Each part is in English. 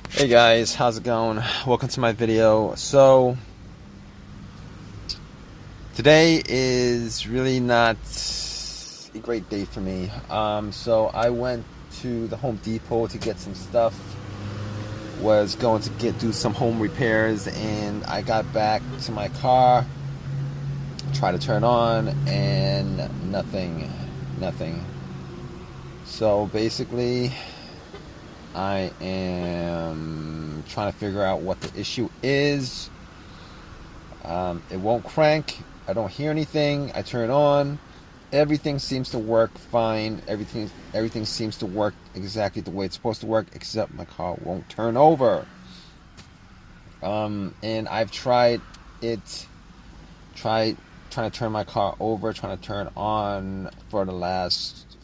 Hey guys, how's it going? Welcome to my video. So today is really not a great day for me. So I went to the Home Depot to get some stuff. Was going to do some home repairs, and I got back to my car, tried to turn on, and nothing. So basically, I am trying to figure out what the issue is. It won't crank. I don't hear anything. I turn it on. Everything seems to work fine. Everything seems to work exactly the way it's supposed to work, except my car won't turn over. And I've tried trying to turn my car over, trying to turn on for the last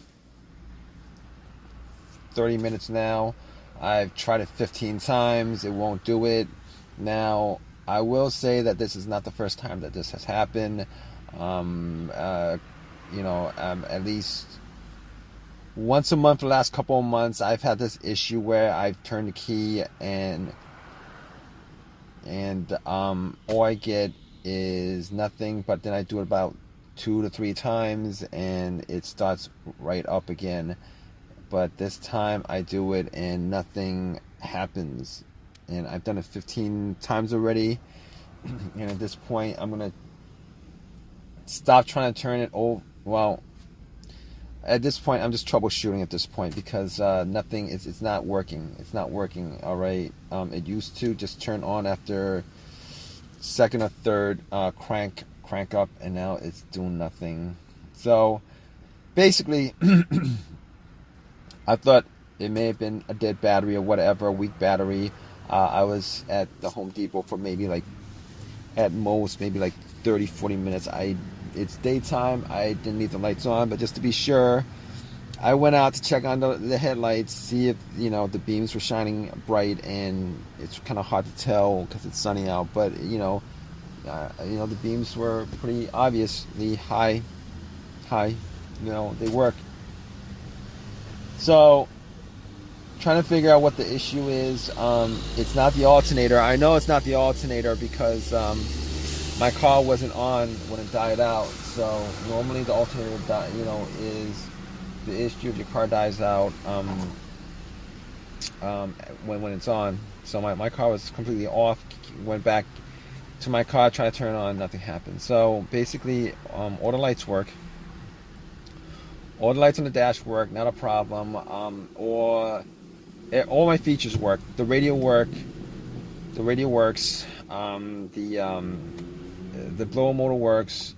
30 minutes now. I've tried it 15 times. It won't do it. Now, I will say that this is not the first time that this has happened. At least once a month for the last couple of months, I've had this issue where I've turned the key and all I get is nothing, but then I do it about 2 to 3 times and it starts right up again. But this time I do it and nothing happens. And I've done it 15 times already. And at this point, I'm going to stop trying to turn it over. Well, at this point, I'm just troubleshooting at this point because nothing is, it's not working. It's not working, all right? It used to just turn on after second or third crank up, and now it's doing nothing. So basically, I thought it may have been a dead battery or whatever, a weak battery. I was at the Home Depot for maybe like, at most, maybe like 30, 40 minutes. It's daytime. I didn't leave the lights on, but just to be sure, I went out to check on the headlights, see if, the beams were shining bright, and it's kind of hard to tell because it's sunny out, but, the beams were pretty obviously high, they work. So, trying to figure out what the issue is. It's not the alternator. I know it's not the alternator because my car wasn't on when it died out. So normally the alternator, is the issue if your car dies out when it's on. So my car was completely off. Went back to my car, tried to turn it on, nothing happened. So basically, all the lights work. All the lights on the dash work, not a problem. All my features work. The radio works. The blower motor works.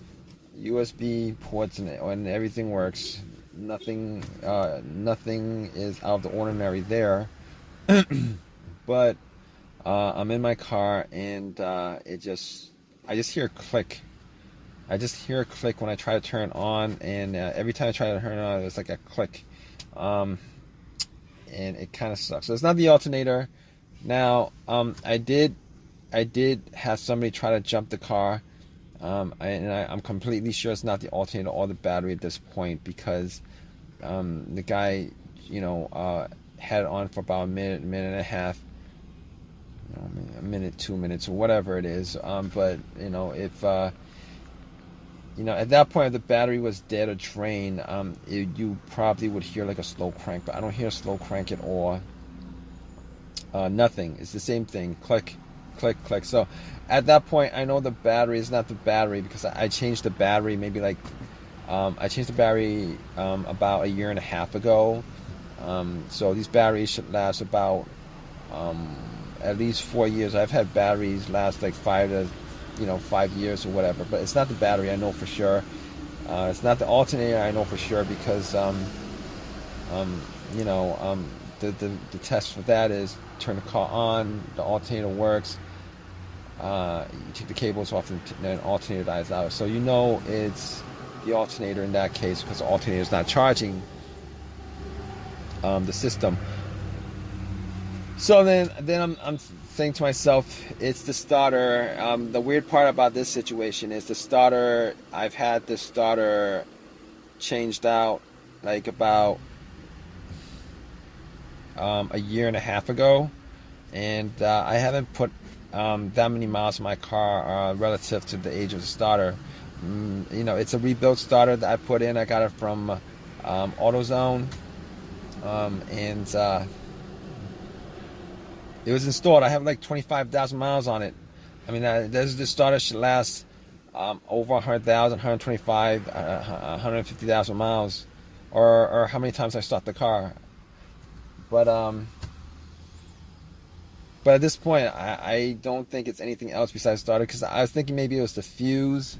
USB ports and everything works. Nothing is out of the ordinary there. But I'm in my car and I just hear a click. I just hear a click when I try to turn it on, and every time I try to turn it on, it's like a click, and it kind of sucks. So it's not the alternator. Now, I did have somebody try to jump the car, I'm completely sure it's not the alternator or the battery at this point because the guy, had it on for about a minute and a half, a minute, 2 minutes, or whatever it is. But if at that point, if the battery was dead or drained, you probably would hear like a slow crank, but I don't hear a slow crank at all. Nothing. It's the same thing. Click, click, click. So at that point, I know the battery is not the battery because I changed the battery maybe like, I changed the battery about a year and a half ago. So these batteries should last about at least 4 years. I've had batteries last like 5 years or whatever, but it's not the battery, I know for sure. It's not the alternator, I know for sure, because the test for that is turn the car on, the alternator works, you take the cables off, and then alternator dies out. So it's the alternator in that case because the alternator is not charging the system. So then I'm saying to myself, it's the starter. The weird part about this situation is the starter. I've had the starter changed out like about a year and a half ago. and I haven't put that many miles on my car relative to the age of the starter. You know, it's a rebuilt starter that I put in. I got it from AutoZone, and it was installed. I have like 25,000 miles on it. I mean, this starter should last over 100,000, 125, 150,000 miles, or how many times I start the car. But at this point, I don't think it's anything else besides starter, because I was thinking maybe it was the fuse.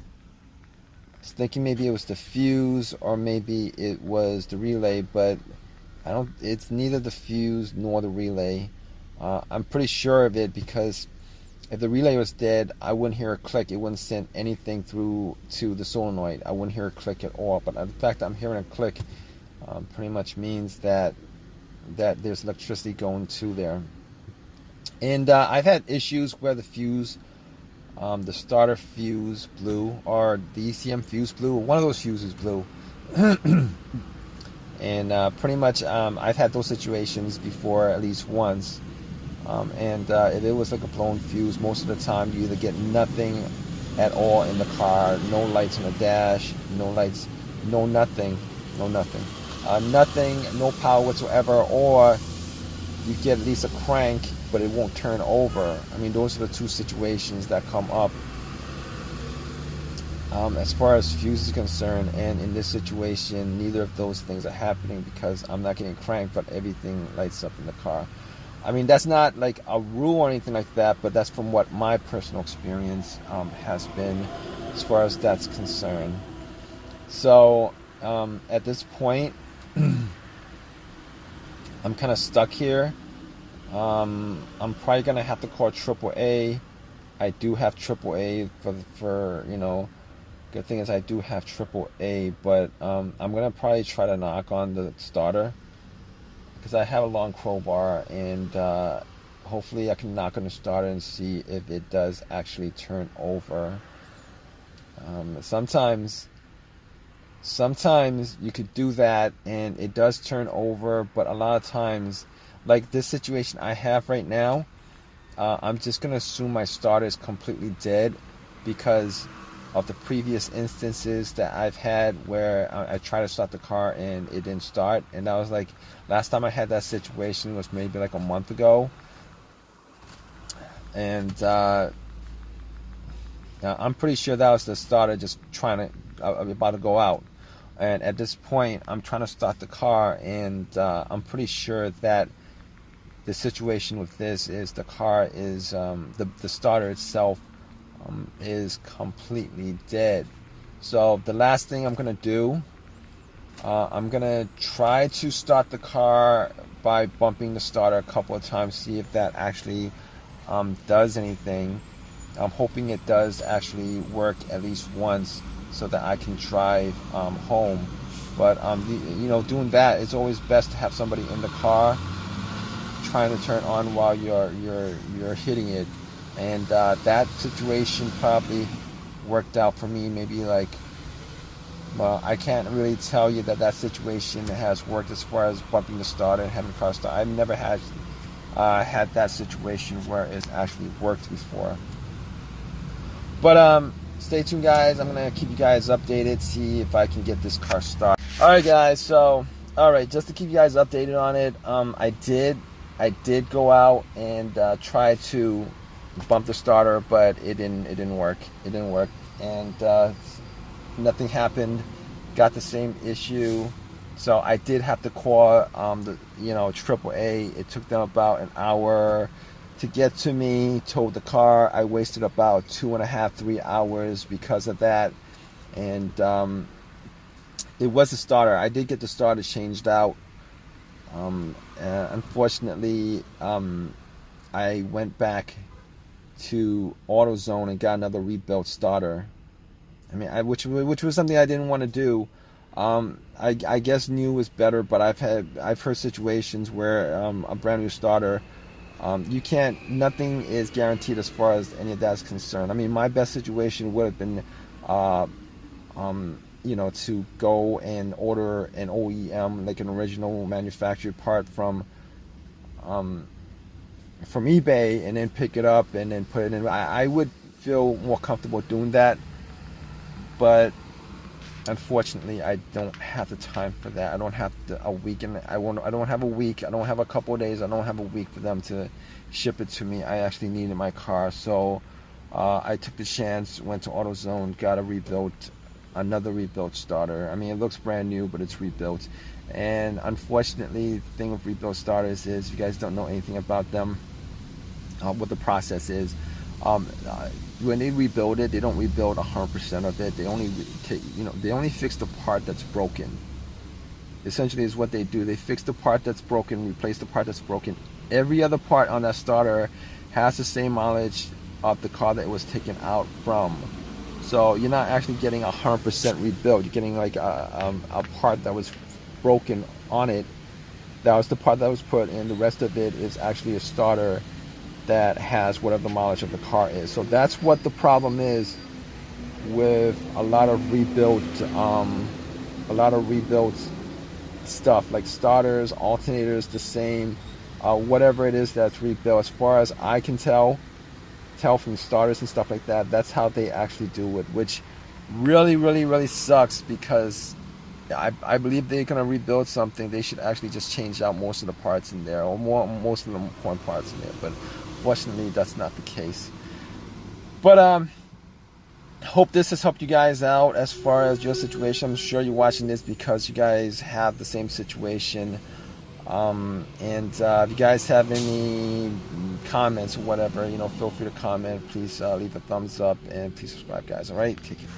I was thinking maybe it was the fuse, or maybe it was the relay, but I don't. It's neither the fuse nor the relay. I'm pretty sure of it, because if the relay was dead, I wouldn't hear a click. It wouldn't send anything through to the solenoid. I wouldn't hear a click at all. But the fact that I'm hearing a click pretty much means that there's electricity going to there. And I've had issues where the fuse, the starter fuse blew, or the ECM fuse blew, or one of those fuses blew. And pretty much I've had those situations before at least once. And if it was like a blown fuse, most of the time you either get nothing at all in the car, no lights on the dash, no lights, no nothing, nothing, no power whatsoever, or you get at least a crank, but it won't turn over. I mean, those are the two situations that come up as far as fuse is concerned. And in this situation, neither of those things are happening, because I'm not getting cranked, but everything lights up in the car. I mean, that's not like a rule or anything like that, but that's from what my personal experience has been as far as that's concerned. So at this point, I'm kind of stuck here. I'm probably gonna have to call AAA. I do have AAA for you know. Good thing is I do have AAA, but I'm gonna probably try to knock on the starter, because I have a long crowbar, and hopefully I can knock on the starter and see if it does actually turn over. Sometimes you could do that and it does turn over, but a lot of times, like this situation I have right now, I'm just gonna assume my starter is completely dead, because of the previous instances that I've had where I tried to start the car and it didn't start. And that was like, last time I had that situation was maybe like a month ago. And I'm pretty sure that was the starter just about to go out. And at this point, I'm trying to start the car, and I'm pretty sure that the situation with this is the car is, the starter itself is completely dead. So the last thing I'm gonna do, I'm gonna try to start the car by bumping the starter a couple of times, see if that actually does anything. I'm hoping it does actually work at least once, so that I can drive home. But you know, doing that, it's always best to have somebody in the car trying to turn on while you're hitting it. And that situation probably worked out for me. Maybe like, well, I can't really tell you that situation has worked as far as bumping the starter and having the car start. I've never had that situation where it's actually worked before. But stay tuned, guys. I'm gonna keep you guys updated, see if I can get this car started. All right, guys. So, all right, just to keep you guys updated on it, I did go out and try to bump the starter, but it didn't work. And nothing happened. Got the same issue. So I did have to call the AAA. It took them about an hour to get to me, towed the car. I wasted about 2.5-3 hours because of that. And it was the starter. I did get the starter changed out. Unfortunately, I went back to AutoZone and got another rebuilt starter. I mean, which was something I didn't want to do. I guess new was better, but I've heard situations where a brand new starter, nothing is guaranteed as far as any of that is concerned. I mean, my best situation would have been, to go and order an OEM, like an original manufactured part from from eBay and then pick it up and then put it in. I would feel more comfortable doing that, but unfortunately I don't have the time for that. I don't have a week, and I don't have a week. I don't have a couple of days. I don't have a week for them to ship it to me. I actually needed my car, so I took the chance, went to AutoZone, got another rebuilt starter. I mean, it looks brand new, but it's rebuilt. And unfortunately, the thing with rebuilt starters is, if you guys don't know anything about them, what the process is, when they rebuild it, they don't rebuild 100% of it. They only they only fix the part that's broken. Essentially, is what they do. They fix the part that's broken, replace the part that's broken. Every other part on that starter has the same mileage of the car that it was taken out from. So you're not actually getting 100% rebuilt. You're getting like a part that was broken on it. That was the part that was put in. The rest of it is actually a starter that has whatever the mileage of the car is. So that's what the problem is with a lot of rebuilt stuff, like starters, alternators, the same, whatever it is that's rebuilt. As far as I can tell from starters and stuff like that, that's how they actually do it, which really sucks, because I believe they're gonna rebuild something. They should actually just change out most of the parts in there, or most of the important parts in there. But fortunately, that's not the case. But hope this has helped you guys out as far as your situation. I'm sure you're watching this because you guys have the same situation. And if you guys have any comments or whatever, feel free to comment. Please leave a thumbs up and please subscribe, guys. All right, take care.